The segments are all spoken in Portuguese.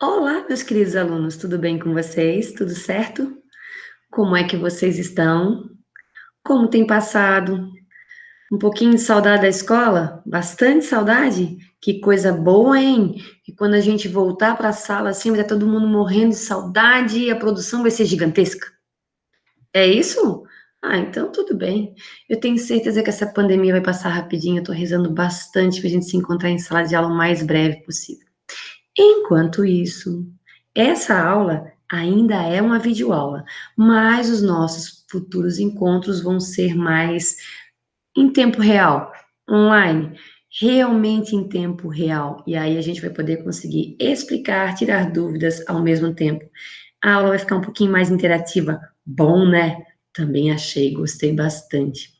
Olá, meus queridos alunos, tudo bem com vocês? Tudo certo? Como é que vocês estão? Como tem passado? Um pouquinho de saudade da escola? Bastante saudade? Que coisa boa, hein? E quando a gente voltar para a sala assim, vai estar todo mundo morrendo de saudade e a produção vai ser gigantesca. É isso? Ah, então tudo bem. Eu tenho certeza que essa pandemia vai passar rapidinho. Eu tô rezando bastante para a gente se encontrar em sala de aula o mais breve possível. Enquanto isso, essa aula ainda é uma videoaula, mas os nossos futuros encontros vão ser mais em tempo real, online, realmente em tempo real. E aí a gente vai poder conseguir explicar, tirar dúvidas ao mesmo tempo. A aula vai ficar um pouquinho mais interativa. Bom, né? Também achei, gostei bastante.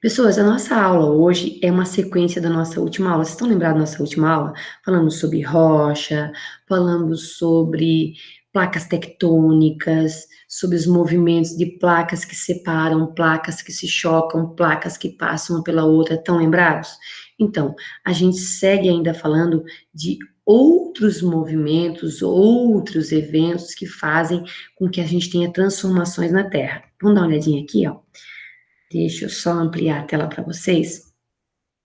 Pessoas, a nossa aula hoje é uma sequência da nossa última aula. Vocês estão lembrados da nossa última aula? Falamos sobre rocha, falamos sobre placas tectônicas, sobre os movimentos de placas que separam, placas que se chocam, placas que passam uma pela outra. Estão lembrados? Então, a gente segue ainda falando de outros movimentos, outros eventos que fazem com que a gente tenha transformações na Terra. Vamos dar uma olhadinha aqui, ó. Deixa eu só ampliar a tela para vocês.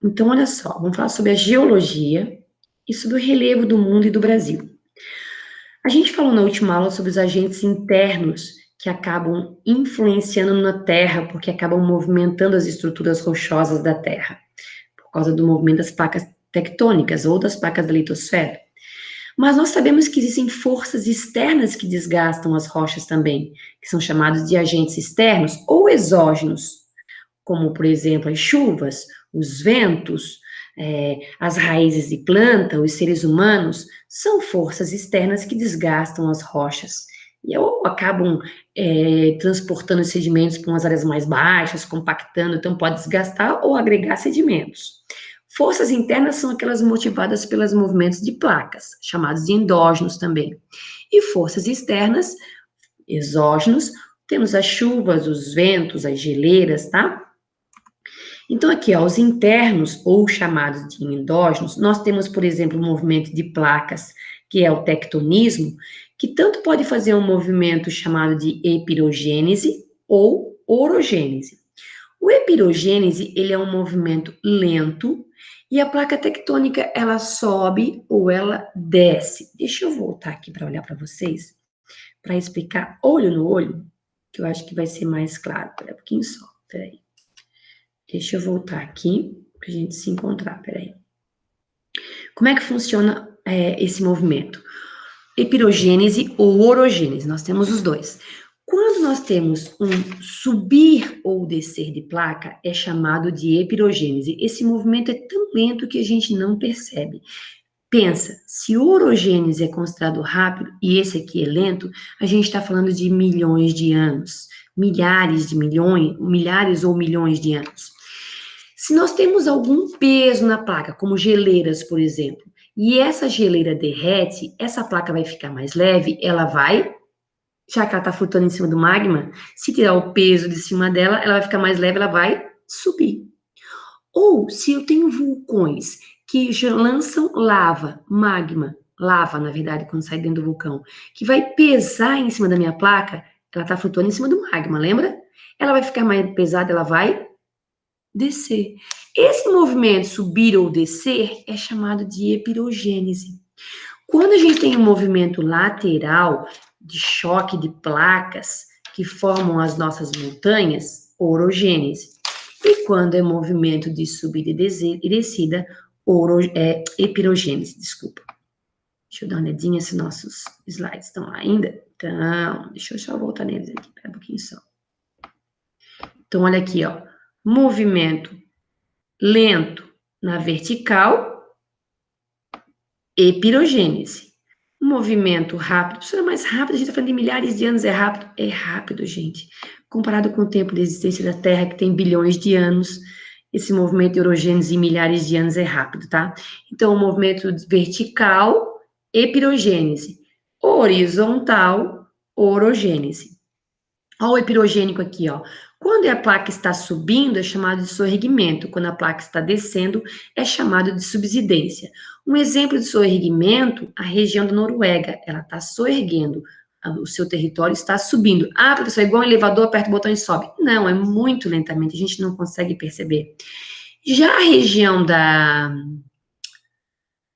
Então, olha só, vamos falar sobre a geologia e sobre o relevo do mundo e do Brasil. A gente falou na última aula sobre os agentes internos que acabam influenciando na Terra, porque acabam movimentando as estruturas rochosas da Terra, por causa do movimento das placas tectônicas ou das placas da litosfera. Mas nós sabemos que existem forças externas que desgastam as rochas também, que são chamados de agentes externos ou exógenos, como, por exemplo, as chuvas, os ventos, as raízes de planta, os seres humanos, são forças externas que desgastam as rochas e ou acabam transportando os sedimentos para umas áreas mais baixas, compactando, então pode desgastar ou agregar sedimentos. Forças internas são aquelas motivadas pelos movimentos de placas, chamados de endógenos também. E forças externas, exógenos, temos as chuvas, os ventos, as geleiras, tá? Então, aqui, ó, os internos, ou chamados de endógenos, nós temos, por exemplo, o movimento de placas, que é o tectonismo, que tanto pode fazer um movimento chamado de epirogênese ou orogênese. O epirogênese, ele é um movimento lento, e a placa tectônica, ela sobe ou ela desce. Deixa eu voltar aqui para olhar para vocês, para explicar olho no olho, que eu acho que vai ser mais claro. Espera um pouquinho só, peraí. Deixa eu voltar aqui para a gente se encontrar, peraí. Como é que funciona esse movimento? Epirogênese ou orogênese, nós temos os dois. Quando nós temos um subir ou descer de placa, é chamado de epirogênese. Esse movimento é tão lento que a gente não percebe. Pensa, se orogênese é considerado rápido e esse aqui é lento, a gente está falando de milhões de anos, milhares de milhões, milhares ou milhões de anos. Se nós temos algum peso na placa, como geleiras, por exemplo, e essa geleira derrete, essa placa vai ficar mais leve, ela vai, já que ela está flutuando em cima do magma, se tirar o peso de cima dela, ela vai ficar mais leve, ela vai subir. Ou se eu tenho vulcões que lançam lava, magma, lava, na verdade, quando sai dentro do vulcão, que vai pesar em cima da minha placa, ela está flutuando em cima do magma, lembra? Ela vai ficar mais pesada, ela vai descer. Esse movimento subir ou descer é chamado de epirogênese. Quando a gente tem um movimento lateral de choque de placas que formam as nossas montanhas, orogênese. E quando é movimento de subida e descida, epirogênese, desculpa. Deixa eu dar uma olhadinha se nossos slides estão lá ainda. Então, deixa eu só voltar neles aqui, pera um pouquinho só. Então, olha aqui, ó. Movimento lento na vertical, epirogênese. Movimento rápido, precisa mais rápido, a gente está falando de milhares de anos, é rápido, gente. Comparado com o tempo de existência da Terra, que tem bilhões de anos, esse movimento de orogênese em milhares de anos é rápido, tá? Então, o movimento vertical, epirogênese. Horizontal, orogênese. Olha o epirogênico aqui, ó. Quando a placa está subindo, é chamado de soerguimento. Quando a placa está descendo, é chamado de subsidência. Um exemplo de soerguimento, a região da Noruega, ela está soerguendo, o seu território está subindo. Ah, professor, é igual um elevador, aperta o botão e sobe. Não, é muito lentamente, a gente não consegue perceber. Já a região da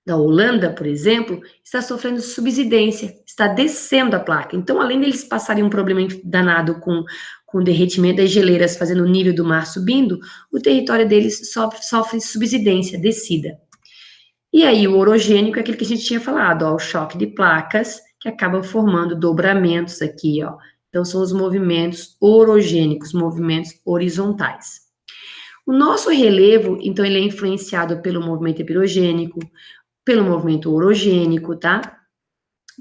Holanda, por exemplo, está sofrendo subsidência, está descendo a placa. Então, além deles passarem um problema danado com o derretimento das geleiras, fazendo o nível do mar subindo, o território deles sofre subsidência, descida. E aí, o orogênico é aquele que a gente tinha falado, ó, o choque de placas, que acabam formando dobramentos aqui, ó. Então, são os movimentos orogênicos, movimentos horizontais. O nosso relevo, então, ele é influenciado pelo movimento epirogênico, pelo movimento orogênico, tá?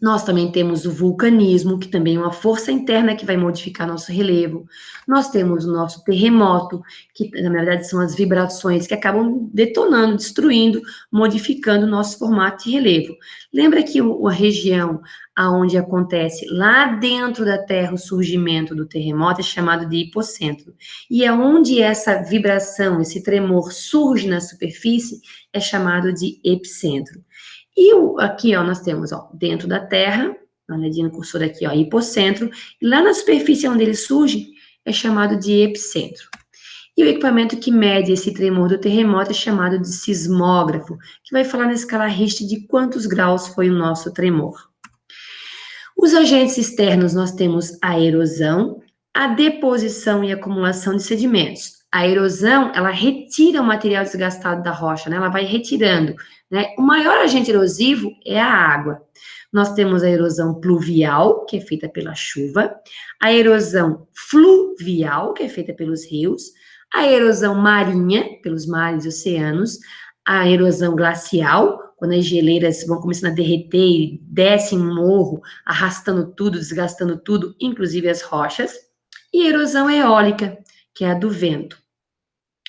Nós também temos o vulcanismo, que também é uma força interna que vai modificar nosso relevo. Nós temos o nosso terremoto, que na verdade são as vibrações que acabam detonando, destruindo, modificando o nosso formato de relevo. Lembra que a região aonde acontece lá dentro da Terra o surgimento do terremoto é chamado de hipocentro. E aonde essa vibração, esse tremor surge na superfície é chamado de epicentro. E aqui, ó, nós temos, ó, dentro da Terra, uma olhadinha no cursor aqui, ó, hipocentro, e lá na superfície onde ele surge, é chamado de epicentro. E o equipamento que mede esse tremor do terremoto é chamado de sismógrafo, que vai falar na escala Richter de quantos graus foi o nosso tremor. Os agentes externos, nós temos a erosão, a deposição e acumulação de sedimentos. A erosão, ela retira o material desgastado da rocha, né? Ela vai retirando, né? O maior agente erosivo é a água. Nós temos a erosão pluvial, que é feita pela chuva, a erosão fluvial, que é feita pelos rios, a erosão marinha, pelos mares e oceanos, a erosão glacial, quando as geleiras vão começando a derreter e descem um morro, arrastando tudo, desgastando tudo, inclusive as rochas, e erosão eólica, que é a do vento.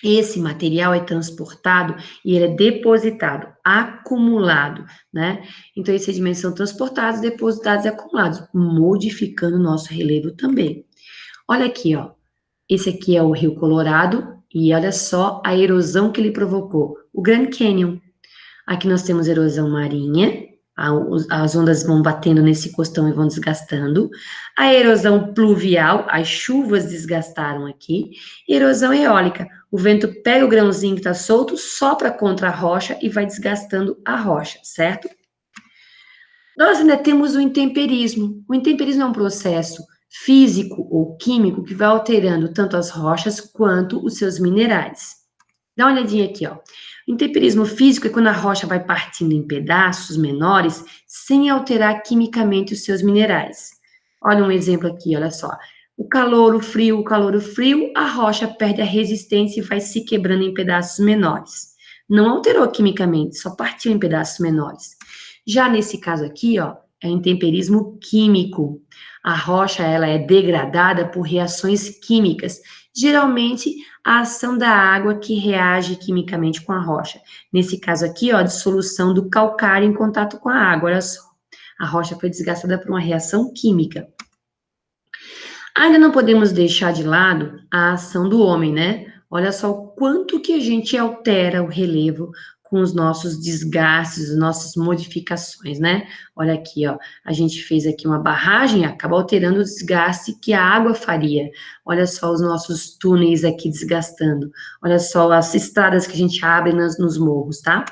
Esse material é transportado e ele é depositado, acumulado, né? Então, esses sedimentos são transportados, depositados e acumulados, modificando o nosso relevo também. Olha aqui, ó. Esse aqui é o Rio Colorado e olha só a erosão que ele provocou. O Grand Canyon. Aqui nós temos erosão marinha, as ondas vão batendo nesse costão e vão desgastando. A erosão pluvial, as chuvas desgastaram aqui. E erosão eólica, o vento pega o grãozinho que está solto, sopra contra a rocha e vai desgastando a rocha, certo? Nós ainda temos o intemperismo. O intemperismo é um processo físico ou químico que vai alterando tanto as rochas quanto os seus minerais. Dá uma olhadinha aqui, ó. O intemperismo físico é quando a rocha vai partindo em pedaços menores sem alterar quimicamente os seus minerais. Olha um exemplo aqui, olha só. O calor, o frio, a rocha perde a resistência e vai se quebrando em pedaços menores. Não alterou quimicamente, só partiu em pedaços menores. Já nesse caso aqui, ó, é o intemperismo químico. A rocha, ela é degradada por reações químicas, geralmente a ação da água que reage quimicamente com a rocha. Nesse caso aqui, ó, a dissolução do calcário em contato com a água, olha só. A rocha foi desgastada por uma reação química. Ainda não podemos deixar de lado a ação do homem, né? Olha só o quanto que a gente altera o relevo com os nossos desgastes, as nossas modificações, né? Olha aqui, ó, a gente fez aqui uma barragem, acaba alterando o desgaste que a água faria. Olha só os nossos túneis aqui desgastando. Olha só as estradas que a gente abre nos morros, tá?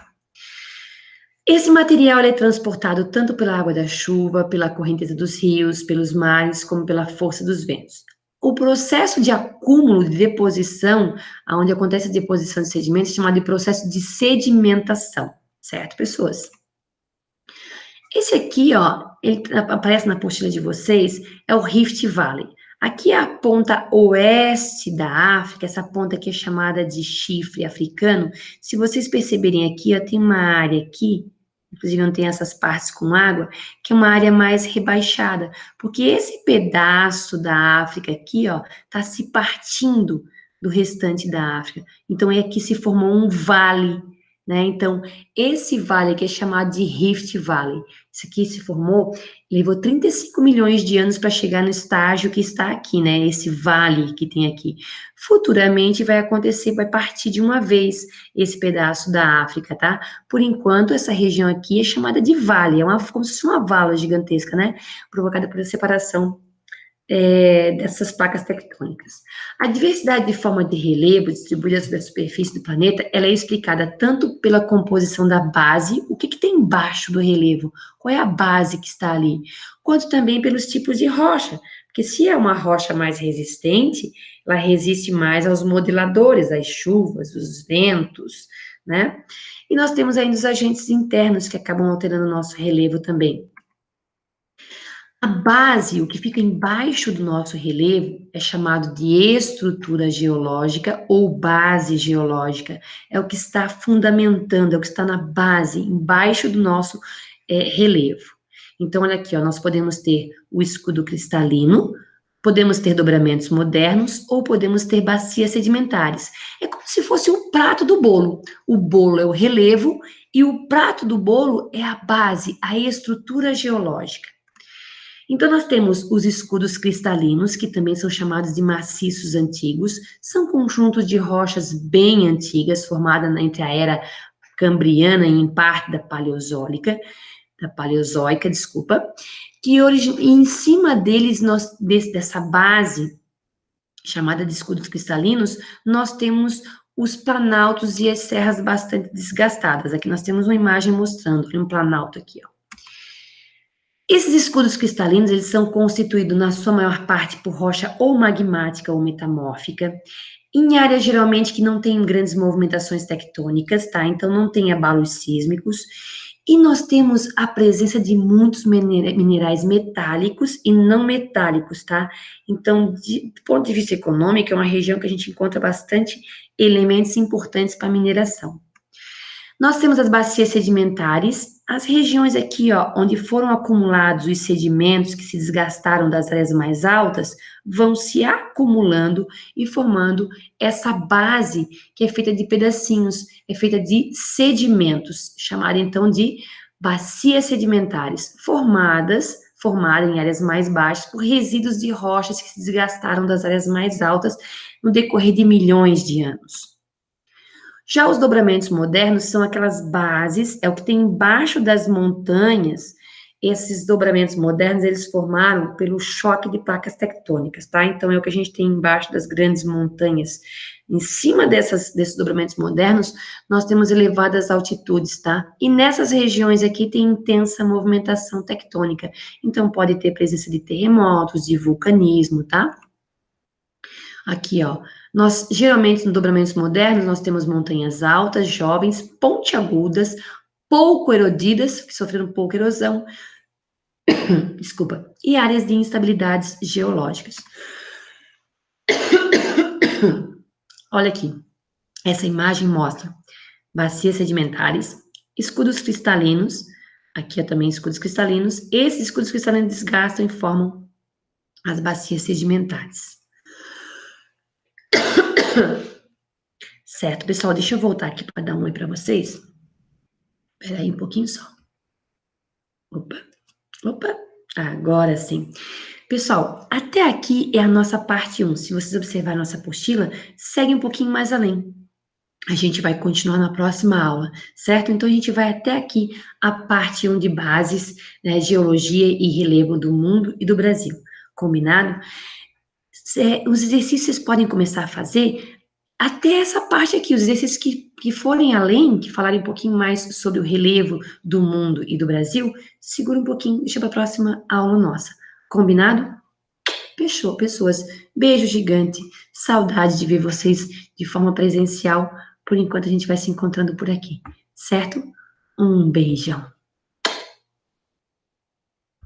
Esse material é transportado tanto pela água da chuva, pela correnteza dos rios, pelos mares, como pela força dos ventos. O processo de acúmulo, de deposição, onde acontece a deposição de sedimentos, é chamado de processo de sedimentação, certo, pessoas? Esse aqui, ó, ele aparece na apostila de vocês, é o Rift Valley. Aqui é a ponta oeste da África, essa ponta aqui é chamada de chifre africano. Se vocês perceberem aqui, ó, tem uma área aqui, inclusive não tem essas partes com água, que é uma área mais rebaixada, porque esse pedaço da África aqui, ó, tá se partindo do restante da África. Então, é aqui se formou um vale. né? Então, esse vale aqui é chamado de Rift Valley. Isso aqui se formou, levou 35 milhões de anos para chegar no estágio que está aqui, né? Esse vale que tem aqui. Futuramente vai acontecer, vai partir de uma vez esse pedaço da África, tá? Por enquanto, essa região aqui é chamada de vale, como se fosse uma vala gigantesca, né? Provocada por separação dessas placas tectônicas. A diversidade de forma de relevo distribuída sobre a superfície do planeta, ela é explicada tanto pela composição da base, o que tem embaixo do relevo, qual é a base que está ali, quanto também pelos tipos de rocha, porque se é uma rocha mais resistente, ela resiste mais aos modeladores, às chuvas, os ventos, né? E nós temos ainda os agentes internos que acabam alterando o nosso relevo também. A base, o que fica embaixo do nosso relevo, é chamado de estrutura geológica ou base geológica. É o que está fundamentando, é o que está na base, embaixo do nosso relevo. Então, olha aqui, ó, nós podemos ter o escudo cristalino, podemos ter dobramentos modernos ou podemos ter bacias sedimentares. É como se fosse o prato do bolo. O bolo é o relevo e o prato do bolo é a base, a estrutura geológica. Então, nós temos os escudos cristalinos, que também são chamados de maciços antigos, são conjuntos de rochas bem antigas, formadas entre a era cambriana e em parte da paleozoica, desculpa, que em cima deles, dessa base, chamada de escudos cristalinos, nós temos os planaltos e as serras bastante desgastadas. Aqui nós temos uma imagem mostrando um planalto aqui, ó. Esses escudos cristalinos, eles são constituídos, na sua maior parte, por rocha ou magmática ou metamórfica, em áreas geralmente que não tem grandes movimentações tectônicas, tá? Então, não tem abalos sísmicos. E nós temos a presença de muitos minerais metálicos e não metálicos, tá? Então, do ponto de vista econômico, é uma região que a gente encontra bastante elementos importantes para a mineração. Nós temos as bacias sedimentares, as regiões aqui, ó, onde foram acumulados os sedimentos que se desgastaram das áreas mais altas, vão se acumulando e formando essa base que é feita de pedacinhos, é feita de sedimentos, chamada então de bacias sedimentares, formadas em áreas mais baixas por resíduos de rochas que se desgastaram das áreas mais altas no decorrer de milhões de anos. Já os dobramentos modernos são aquelas bases, é o que tem embaixo das montanhas. Esses dobramentos modernos, eles formaram pelo choque de placas tectônicas, tá? Então, é o que a gente tem embaixo das grandes montanhas. Em cima desses dobramentos modernos, nós temos elevadas altitudes, tá? E nessas regiões aqui tem intensa movimentação tectônica. Então, pode ter presença de terremotos, de vulcanismo, tá? Aqui, ó, nós, geralmente, no dobramentos modernos, nós temos montanhas altas, jovens, pontiagudas, pouco erodidas, que sofreram pouca erosão, desculpa, e áreas de instabilidades geológicas. Olha aqui, essa imagem mostra bacias sedimentares, escudos cristalinos, aqui é também escudos cristalinos, esses escudos cristalinos desgastam e formam as bacias sedimentares. Certo, pessoal, deixa eu voltar aqui para dar um oi para vocês. Espera aí um pouquinho só. Opa, agora sim. Pessoal, até aqui é a nossa parte 1. Se vocês observarem a nossa apostila, segue um pouquinho mais além. A gente vai continuar na próxima aula, certo? Então, a gente vai até aqui a parte 1 de bases, né, geologia e relevo do mundo e do Brasil. Combinado? Os exercícios vocês podem começar a fazer até essa parte aqui, os exercícios que forem além, que falarem um pouquinho mais sobre o relevo do mundo e do Brasil, segura um pouquinho, deixa para a próxima aula nossa. Combinado? Fechou, pessoas. Beijo gigante. Saudade de ver vocês de forma presencial. Por enquanto, a gente vai se encontrando por aqui, certo? Um beijão.